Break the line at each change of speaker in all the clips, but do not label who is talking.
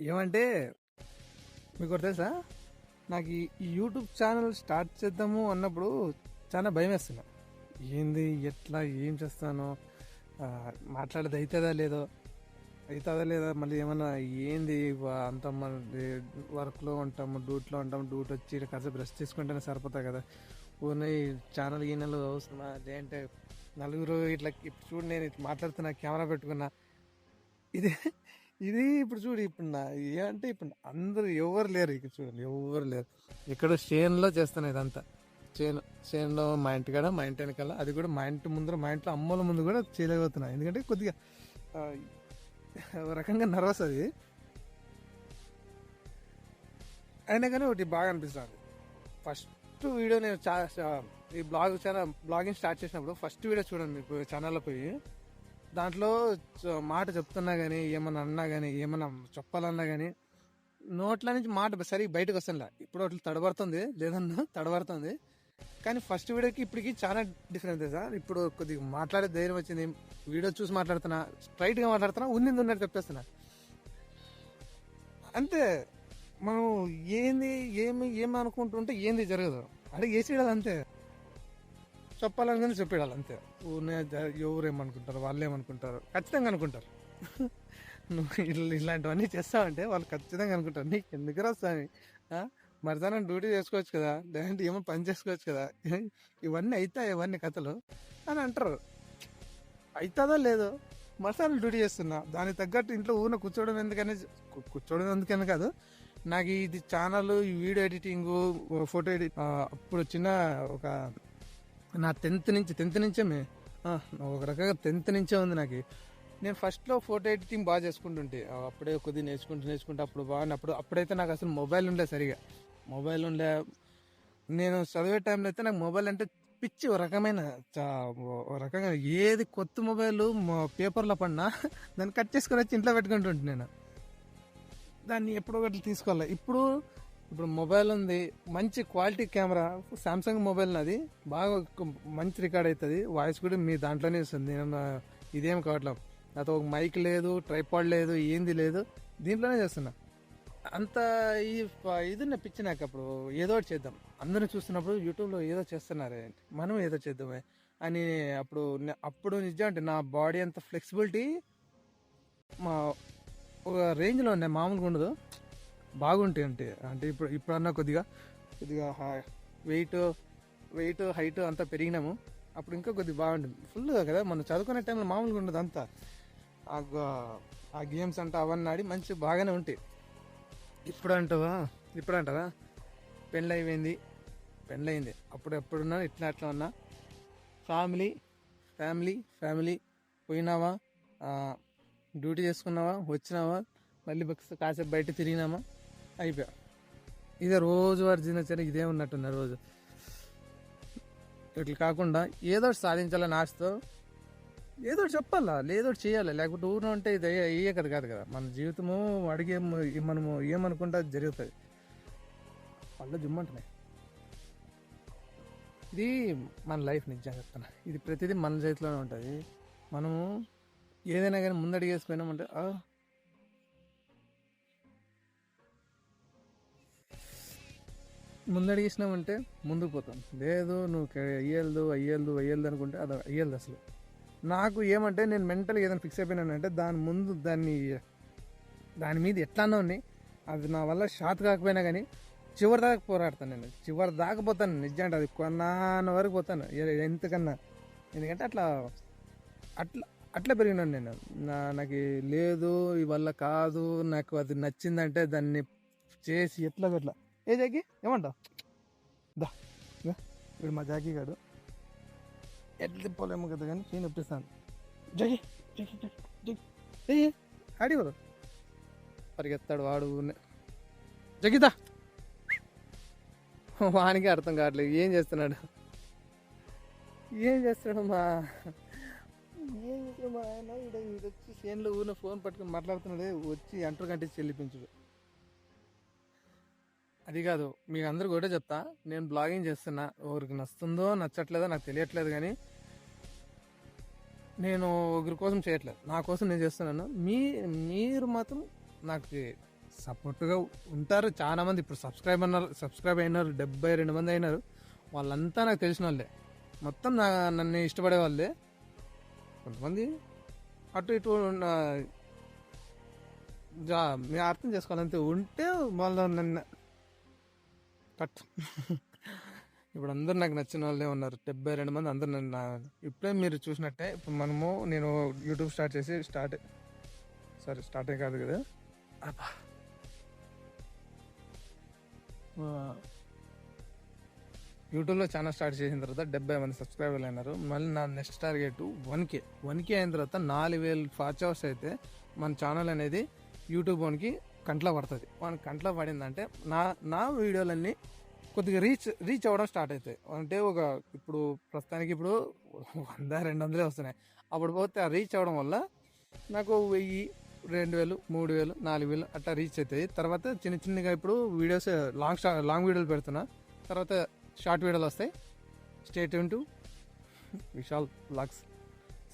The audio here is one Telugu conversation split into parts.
ఏమంటే మీకు ఒకటి తెలుసా? నాకు ఈ యూట్యూబ్ ఛానల్ స్టార్ట్ చేద్దాము అన్నప్పుడు చాలా భయం వేస్తున్నా. ఏంది, ఎట్లా, ఏం చేస్తాను, మాట్లాడేది అవుతుందా లేదా, మళ్ళీ ఏమన్నా ఏంది అంత మన వర్క్లో ఉంటాము, డ్యూటీ వచ్చి ఈడ కాసేపు రెస్ట్ తీసుకుంటేనే సరిపోతాయి కదా. ఈ ఛానల్ గీనెలు అవసరమా లేదంటే నలుగురు ఇట్లా ఇప్పుడు చూడు, నేను ఇట్లా మాట్లాడుతున్నా, కెమెరా పెట్టుకున్నా. ఇది ఇది ఇప్పుడు చూడు, ఇప్పుడు ఏమంటే ఇప్పుడు అందరూ ఎవరు లేరు, ఇక చూడండి ఎవరు లేరు. ఇక్కడ చేనులో చేస్తాను ఇదంతా. చేనులో మా ఇంటి వెనకాల, అది కూడా మా ఇంటి ముందర, మా ఇంట్లో అమ్మల ముందు కూడా చేయలేకపోతున్నా. ఎందుకంటే కొద్దిగా ఆ, ఒక రకంగా నర్వస్ అది. అయినా కానీ ఒకటి బాగా అనిపిస్తుంది. ఫస్ట్ వీడియో నేను ఈ బ్లాగింగ్ స్టార్ట్ చేసినప్పుడు ఫస్ట్ వీడియో చూడండి మీకు ఛానల్లో పోయి. దాంట్లో మాట చెప్తున్నా కానీ, ఏమన్నా అన్నా కానీ, ఏమన్నా చెప్పాలన్నా కానీ నోట్ల నుంచి మాట సరిగ్గా బయటకు వస్తుందిలా. ఇప్పుడు అట్లా తడబడుతుంది. కానీ ఫస్ట్ వీడియోకి ఇప్పటికి చాలా డిఫరెన్స్ సార్. ఇప్పుడు కొద్దిగా మాట్లాడే ధైర్యం వచ్చింది. వీడియో చూసి మాట్లాడుతున్నా, స్ట్రైట్గా మాట్లాడుతున్నా, ఉన్నట్టు చెప్పేస్తున్నా. అంతే. మనం ఏమి అనుకుంటుంటే ఏంది జరగదు, అడిగి వేసేయాలి అంతే. చెప్పాలని చెప్పేయాలి అంతే. ఎవరు ఏమనుకుంటారు, వాళ్ళు ఏమనుకుంటారు, ఖచ్చితంగా అనుకుంటారు. నువ్వు ఇలాంటివన్నీ చేస్తావంటే వాళ్ళు ఖచ్చితంగా అనుకుంటారు నీకు ఎందుకు రాస్తాని. మరిదానం డ్యూటీ చేసుకోవచ్చు కదా, లేదంటే ఏమో పని చేసుకోవచ్చు కదా, ఇవన్నీ అవుతాయి, ఇవన్నీ కథలు అని అంటారు. అవుతుందో లేదో, మసాలా డ్యూటీ చేస్తున్నా, దానికి తగ్గట్టు ఇంట్లో కూర్చోవడం ఎందుకని కాదు. నాకు ఇది ఛానల్, ఈ వీడియో ఎడిటింగ్, ఫోటో ఎడిట్ అప్పుడు చిన్న ఒక నా టెన్త్ నుంచే ఒక రకంగా 10th నుంచే ఉంది నాకు. నేను ఫస్ట్లో ఫోటో ఎడిటింగ్ బాగా చేసుకుంటుంటే, అప్పుడే కొద్దిగా నేర్చుకుంటే అప్పుడు అప్పుడైతే నాకు అసలు మొబైల్ సరిగా మొబైల్ నేను చదివే టైంలో అయితే నాకు మొబైల్ అంటే పిచ్చి. ఒక రకంగా ఏది కొత్త మొబైల్ పేపర్లో పడినా దాన్ని కట్ చేసుకొని వచ్చి ఇంట్లో పెట్టుకుంటుంటే నేను దాన్ని ఎప్పుడో ఒకటి తీసుకోవాలి. ఇప్పుడు మొబైల్ ఉంది, మంచి క్వాలిటీ కెమెరా, సామ్సంగ్ మొబైల్ నాది, బాగా మంచి రికార్డ్ అవుతుంది, వాయిస్ కూడా మీ దాంట్లోనే వస్తుంది. నేను ఇదేం కావట్లేదు, నాతో ఒక మైక్ లేదు, ట్రైపాడ్ లేదు, ఏంది లేదు, దీంట్లోనే చేస్తున్నా. అంత ఇది పిచ్చి నాకు. అప్పుడు ఏదో ఒకటి చేద్దాం, అందరూ చూస్తున్నప్పుడు యూట్యూబ్లో ఏదో చేస్తున్నారే, మనం ఏదో చేద్దామే అని. అప్పుడు నిజం అంటే నా బాడీ అంత ఫ్లెక్సిబిలిటీ మా ఒక రేంజ్లో ఉన్నాయి, మామూలుగా ఉండదు, బాగుంటాయి. అంటే ఇప్పుడన్నా కొద్దిగా వెయిట్ హైట్ అంతా పెరిగినాము. అప్పుడు ఇంకా కొద్దిగా బాగుంటుంది, ఫుల్గా కదా. మనం చదువుకునే టైంలో మామూలుగా ఉండదు అంతా. ఆ గేమ్స్ అంటే అవన్నీ ఆడి మంచి బాగానే ఉంటాయి. ఇప్పుడు అంటావా పెళ్ళయింది. అప్పుడు ఎప్పుడున్నా అట్లా ఉన్నా. ఫ్యామిలీ పోయినావా, డ్యూటీ చేసుకున్నావా, వచ్చినావా, మళ్ళీ కాసేపు బయట తిరిగినామా, అయిపోయా. ఇదే రోజువారి దినచర్య, ఇదే ఉన్నట్టున్న రోజు. ఇట్లా కాకుండా ఏదో ఒకటి సాధించాలని ఆశతో ఏదో ఒకటి చెప్పాలా, లేదో ఒకటి చేయాలి. లేకపోతే ఊరిలో ఉంటే ఇది అయ్యే కాదు కదా. మన జీవితము మనము ఏమనుకుంటే అది జరుగుతుంది. వాళ్ళు జుమ్మంటున్నాయి. ఇది మన లైఫ్, నిజంగా చెప్తాను. ఇది ప్రతిదీ మన చేతిలోనే ఉంటుంది. మనము ఏదైనా కానీ ముందడిగేసిపోయినామంటే ముందడిగేసినామంటే ముందుకు పోతాం. లేదు నువ్వు అయ్యేది అనుకుంటే అది అయ్యేది అసలు. నాకు ఏమంటే నేను మెంటల్గా ఏదైనా ఫిక్స్ అయిపోయినానంటే దాని మీద ఎట్లానో ఉన్నాయి, అది నా వల్ల షాత్ కాకపోయినా కానీ చివరి దాకా పోరాడతాను. నేను చివరి దాకా పోతాను, నిజంటే అది కొన్నాన్న వరకు పోతాను ఎంతకన్నా. ఎందుకంటే అట్లా పెరిగినాను నేను. నాకు లేదు, ఈ వల్ల కాదు, నాకు అది నచ్చిందంటే దాన్ని చేసి ఎట్లా ఏ జాకి ఏమంటావు దా ఇప్పుడు మా జాకీ గాడు ఎట్లా తిప్పాలేమో కదా, కానీ నేను ఒప్పిస్తాను. జాకీ ఆడివరు పరిగెత్తాడు వాడు. జగితా వానికి అర్థం కావట్లేదు ఏం చేస్తున్నాడు మా ఆయన. వచ్చి చేనులో ఊరిన ఫోన్ పట్టుకుని మాట్లాడుతున్నాడే, వచ్చి ఎంటర్ కంటే చెల్లిపించడు. అది కాదు, మీకు అందరు కూడా చెప్తా, నేను బ్లాగింగ్ చేస్తున్నా, ఎవరికి నచ్చుతుందో నచ్చట్లేదో నాకు తెలియట్లేదు, కానీ నేను ఒకరి కోసం చేయట్లేదు, నా కోసం నేను చేస్తున్నాను. మీరు మాత్రం నాకు సపోర్ట్గా ఉంటారు చాలా మంది. ఇప్పుడు సబ్స్క్రైబ్ అయినారు 72 మంది అయినారు. వాళ్ళంతా నాకు తెలిసిన వాళ్ళే, మొత్తం నన్ను ఇష్టపడే వాళ్ళే. కొంతమంది అటు ఇటు మీరు అర్థం చేసుకోవాలంతే ఉంటే వాళ్ళు నన్ను కట్. ఇప్పుడు అందరు నాకు నచ్చిన వాళ్ళే ఉన్నారు, 72 మంది అందరు నన్ను. ఇప్పుడే మీరు చూసినట్టే, ఇప్పుడు నేను యూట్యూబ్ స్టార్టే కాదు కదా, యూట్యూబ్లో ఛానల్ స్టార్ట్ చేసిన తర్వాత 70 మంది సబ్స్క్రైబర్లు అయినారు. మళ్ళీ నా నెక్స్ట్ టార్గెట్ 1K అయిన తర్వాత 4000 వాచ్ అవర్స్ అయితే మన ఛానల్ అనేది యూట్యూబ్ వానికి కంట్లో పడుతుంది. వానికి కంట్లో పడిందంటే నా వీడియోలన్నీ కొద్దిగా రీచ్ అవ్వడం స్టార్ట్ అవుతాయి. అంటే ఇప్పుడు ప్రస్తుతానికి 100-200 వస్తున్నాయి. అప్పుడు పోతే ఆ రీచ్ అవ్వడం వల్ల నాకు 1000, 2000, 3000, 4000 అట్లా రీచ్ అవుతాయి. తర్వాత చిన్నగా ఇప్పుడు వీడియోస్ లాంగ్ వీడియోలు పెడుతున్నా, తర్వాత షార్ట్ వీడియోలు వస్తాయి. Stay tune to Vishal vlogs.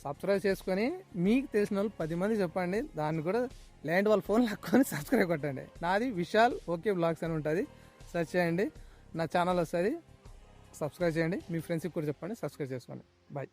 Subscribe చేసుకొని మీకు తెలిసిన వాళ్ళు 10 మంది చెప్పండి. దాన్ని కూడా ల్యాండ్ వాళ్ళ ఫోన్ లాక్కొని సబ్స్క్రైబ్ కొట్టండి. నాది విశాల్ వ్లాగ్స్ అని ఉంటుంది, సెర్చ్ చేయండి, నా ఛానల్ వస్తుంది. సబ్స్క్రైబ్ చేయండి, మీ ఫ్రెండ్స్కి కూడా చెప్పండి, సబ్స్క్రైబ్ చేసుకోండి. బాయ్.